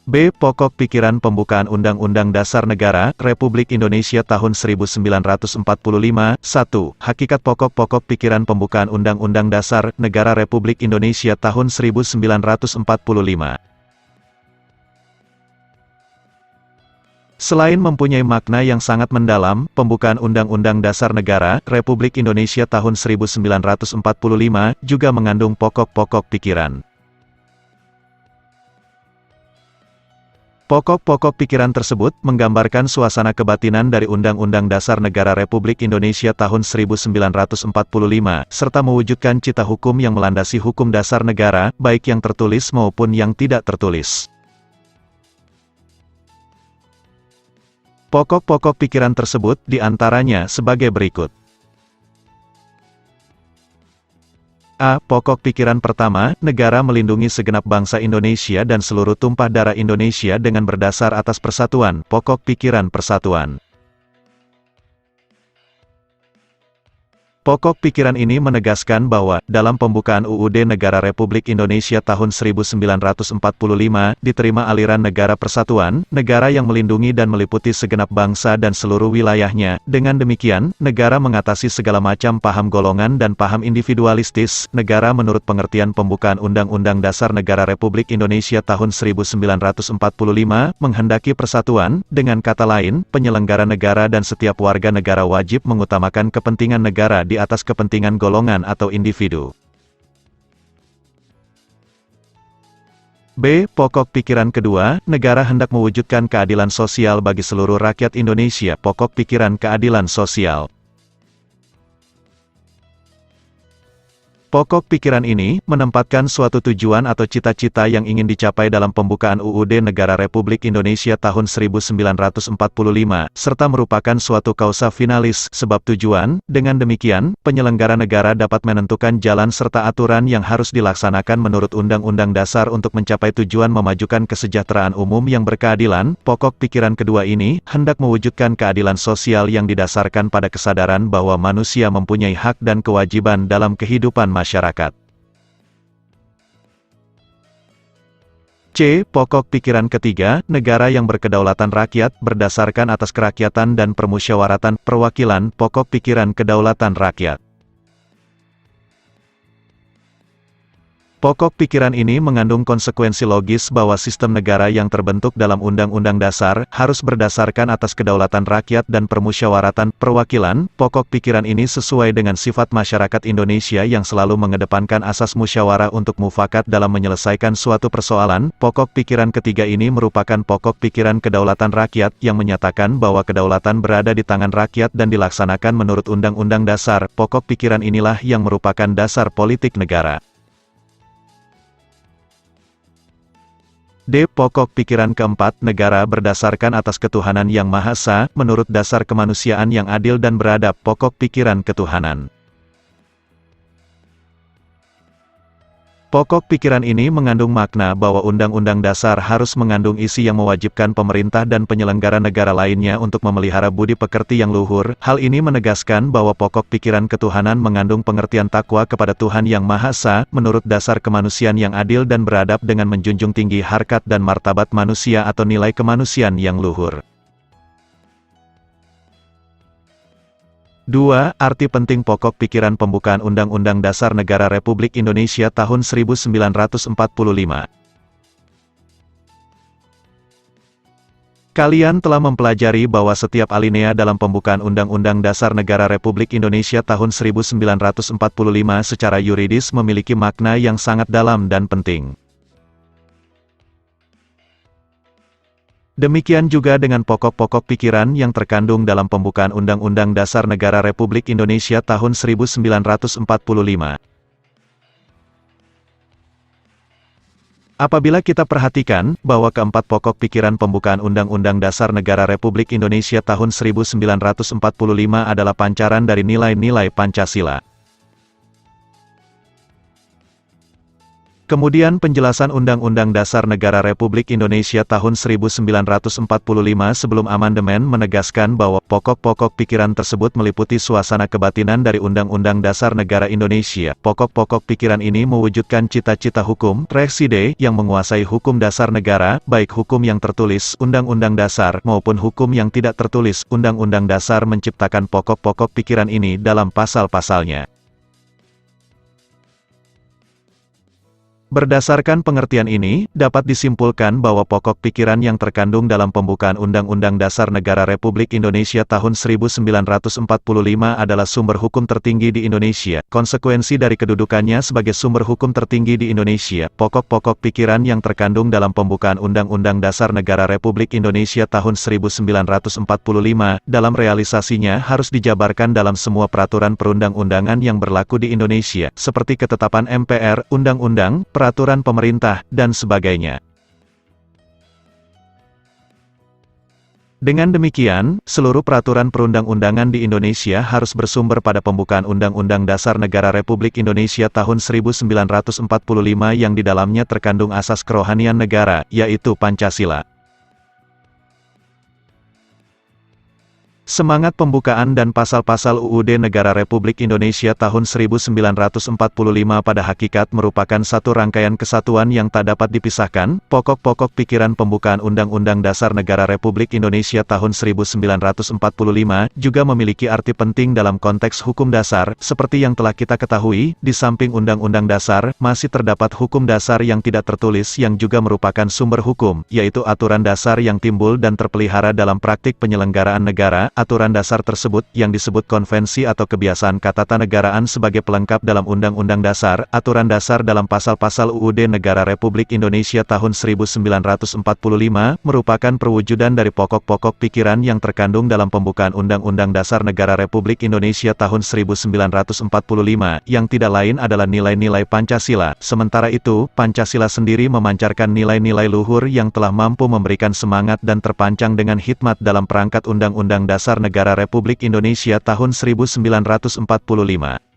B. Pokok pikiran pembukaan Undang-Undang Dasar Negara Republik Indonesia tahun 1945. 1. Hakikat pokok-pokok pikiran pembukaan Undang-Undang Dasar Negara Republik Indonesia tahun 1945. Selain mempunyai makna yang sangat mendalam, pembukaan Undang-Undang Dasar Negara Republik Indonesia tahun 1945 juga mengandung pokok-pokok pikiran. Pokok-pokok pikiran tersebut menggambarkan suasana kebatinan dari Undang-Undang Dasar Negara Republik Indonesia tahun 1945, serta mewujudkan cita hukum yang melandasi hukum dasar negara, baik yang tertulis maupun yang tidak tertulis. Pokok-pokok pikiran tersebut diantaranya sebagai berikut. A. Pokok pikiran pertama, negara melindungi segenap bangsa Indonesia dan seluruh tumpah darah Indonesia dengan berdasar atas persatuan, pokok pikiran persatuan. Pokok pikiran ini menegaskan bahwa, dalam pembukaan UUD Negara Republik Indonesia tahun 1945, diterima aliran negara persatuan, negara yang melindungi dan meliputi segenap bangsa dan seluruh wilayahnya. Dengan demikian, negara mengatasi segala macam paham golongan dan paham individualistis. Negara menurut pengertian pembukaan Undang-Undang Dasar Negara Republik Indonesia tahun 1945, menghendaki persatuan, dengan kata lain, penyelenggara negara dan setiap warga negara wajib mengutamakan kepentingan negara di atas kepentingan golongan atau individu. B. Pokok pikiran kedua, negara hendak mewujudkan keadilan sosial bagi seluruh rakyat Indonesia. Pokok pikiran keadilan sosial. Pokok pikiran ini menempatkan suatu tujuan atau cita-cita yang ingin dicapai dalam pembukaan UUD Negara Republik Indonesia tahun 1945, serta merupakan suatu kausa finalis sebab tujuan. Dengan demikian, penyelenggara negara dapat menentukan jalan serta aturan yang harus dilaksanakan menurut Undang-Undang Dasar untuk mencapai tujuan memajukan kesejahteraan umum yang berkeadilan. Pokok pikiran kedua ini hendak mewujudkan keadilan sosial yang didasarkan pada kesadaran bahwa manusia mempunyai hak dan kewajiban dalam kehidupan masyarakat. C. Pokok pikiran ketiga, negara yang berkedaulatan rakyat, berdasarkan atas kerakyatan dan permusyawaratan, perwakilan. Pokok pikiran kedaulatan rakyat. Pokok pikiran ini mengandung konsekuensi logis bahwa sistem negara yang terbentuk dalam Undang-Undang Dasar harus berdasarkan atas kedaulatan rakyat dan permusyawaratan, perwakilan. Pokok pikiran ini sesuai dengan sifat masyarakat Indonesia yang selalu mengedepankan asas musyawarah untuk mufakat dalam menyelesaikan suatu persoalan. Pokok pikiran ketiga ini merupakan pokok pikiran kedaulatan rakyat yang menyatakan bahwa kedaulatan berada di tangan rakyat dan dilaksanakan menurut Undang-Undang Dasar. Pokok pikiran inilah yang merupakan dasar politik negara. D. Pokok pikiran keempat, negara berdasarkan atas ketuhanan yang Maha Esa, menurut dasar kemanusiaan yang adil dan beradab. Pokok pikiran ketuhanan. Pokok pikiran ini mengandung makna bahwa Undang-Undang Dasar harus mengandung isi yang mewajibkan pemerintah dan penyelenggara negara lainnya untuk memelihara budi pekerti yang luhur. Hal ini menegaskan bahwa pokok pikiran ketuhanan mengandung pengertian takwa kepada Tuhan Yang Maha Esa, menurut dasar kemanusiaan yang adil dan beradab dengan menjunjung tinggi harkat dan martabat manusia atau nilai kemanusiaan yang luhur. 2. Arti penting pokok pikiran pembukaan Undang-Undang Dasar Negara Republik Indonesia tahun 1945. Kalian telah mempelajari bahwa setiap alinea dalam pembukaan Undang-Undang Dasar Negara Republik Indonesia tahun 1945 secara yuridis memiliki makna yang sangat dalam dan penting. Demikian juga dengan pokok-pokok pikiran yang terkandung dalam pembukaan Undang-Undang Dasar Negara Republik Indonesia tahun 1945. Apabila kita perhatikan bahwa keempat pokok pikiran pembukaan Undang-Undang Dasar Negara Republik Indonesia tahun 1945 adalah pancaran dari nilai-nilai Pancasila. Kemudian penjelasan Undang-Undang Dasar Negara Republik Indonesia tahun 1945 sebelum amandemen menegaskan bahwa pokok-pokok pikiran tersebut meliputi suasana kebatinan dari Undang-Undang Dasar Negara Indonesia. Pokok-pokok pikiran ini mewujudkan cita-cita hukum, reside, yang menguasai hukum dasar negara, baik hukum yang tertulis, Undang-Undang Dasar, maupun hukum yang tidak tertulis. Undang-Undang Dasar menciptakan pokok-pokok pikiran ini dalam pasal-pasalnya. Berdasarkan pengertian ini, dapat disimpulkan bahwa pokok pikiran yang terkandung dalam pembukaan Undang-Undang Dasar Negara Republik Indonesia tahun 1945 adalah sumber hukum tertinggi di Indonesia. Konsekuensi dari kedudukannya sebagai sumber hukum tertinggi di Indonesia, pokok-pokok pikiran yang terkandung dalam pembukaan Undang-Undang Dasar Negara Republik Indonesia tahun 1945, dalam realisasinya harus dijabarkan dalam semua peraturan perundang-undangan yang berlaku di Indonesia, seperti ketetapan MPR, undang-undang, peraturan pemerintah, dan sebagainya. Dengan demikian, seluruh peraturan perundang-undangan di Indonesia harus bersumber pada pembukaan Undang-Undang Dasar Negara Republik Indonesia tahun 1945 yang di dalamnya terkandung asas kerohanian negara, yaitu Pancasila. Semangat pembukaan dan pasal-pasal UUD Negara Republik Indonesia tahun 1945 pada hakikat merupakan satu rangkaian kesatuan yang tak dapat dipisahkan. Pokok-pokok pikiran pembukaan Undang-Undang Dasar Negara Republik Indonesia tahun 1945 juga memiliki arti penting dalam konteks hukum dasar. Seperti yang telah kita ketahui, di samping Undang-Undang Dasar, masih terdapat hukum dasar yang tidak tertulis yang juga merupakan sumber hukum, yaitu aturan dasar yang timbul dan terpelihara dalam praktik penyelenggaraan negara. Aturan dasar tersebut, yang disebut konvensi atau kebiasaan ketatanegaraan sebagai pelengkap dalam Undang-Undang Dasar, aturan dasar dalam pasal-pasal UUD Negara Republik Indonesia tahun 1945, merupakan perwujudan dari pokok-pokok pikiran yang terkandung dalam pembukaan Undang-Undang Dasar Negara Republik Indonesia tahun 1945, yang tidak lain adalah nilai-nilai Pancasila. Sementara itu, Pancasila sendiri memancarkan nilai-nilai luhur yang telah mampu memberikan semangat dan terpancang dengan hikmat dalam perangkat Undang-Undang Dasar Negara Republik Indonesia tahun 1945.